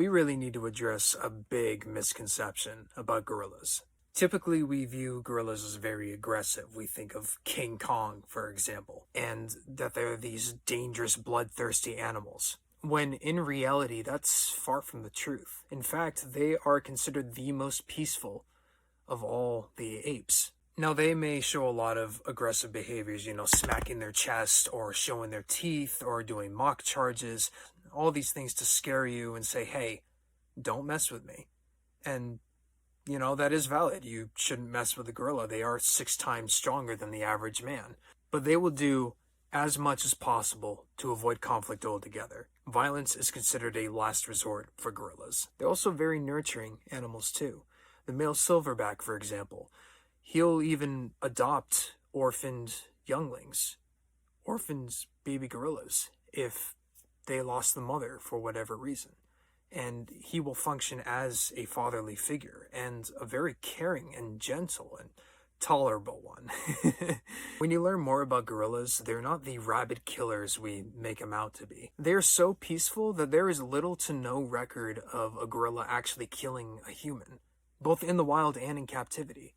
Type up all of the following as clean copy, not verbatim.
we really need to address a big misconception about gorillas. Typically, we view gorillas as very aggressive. We think of King Kong, for example, and that they're these dangerous, bloodthirsty animals. When in reality, that's far from the truth. In fact, they are considered the most peaceful of all the apes. Now, they may show a lot of aggressive behaviors, smacking their chest or showing their teeth or doing mock charges, all these things to scare you and say, hey, don't mess with me. And, that is valid. You shouldn't mess with a gorilla. They are 6 times stronger than the average man. But they will do as much as possible to avoid conflict altogether. Violence is considered a last resort for gorillas. They're also very nurturing animals too. The male silverback, for example, he'll even adopt orphaned younglings, orphans, baby gorillas, if they lost the mother for whatever reason. And he will function as a fatherly figure and a very caring and gentle and tolerable one. When you learn more about gorillas, they're not the rabid killers we make them out to be. They're so peaceful that there is little to no record of a gorilla actually killing a human, both in the wild and in captivity.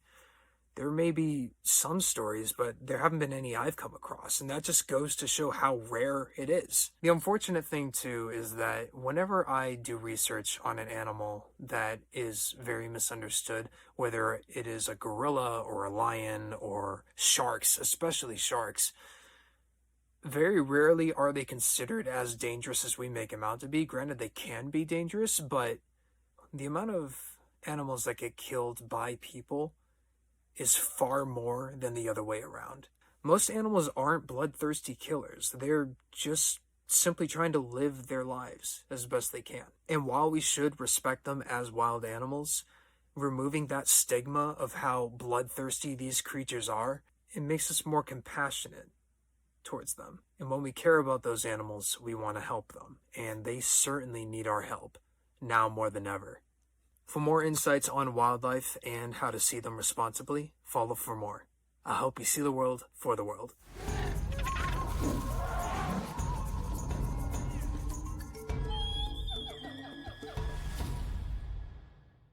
There may be some stories, but there haven't been any I've come across, and that just goes to show how rare it is. The unfortunate thing, too, is that whenever I do research on an animal that is very misunderstood, whether it is a gorilla or a lion or sharks, especially sharks, very rarely are they considered as dangerous as we make them out to be. Granted, they can be dangerous, but the amount of animals that get killed by people is far more than the other way around. Most animals aren't bloodthirsty killers. They're just simply trying to live their lives as best they can. And while we should respect them as wild animals, removing that stigma of how bloodthirsty these creatures are, it makes us more compassionate towards them. And when we care about those animals, we want to help them. And they certainly need our help, now more than ever. For more insights on wildlife and how to see them responsibly, follow for more. I hope you see the world for the world.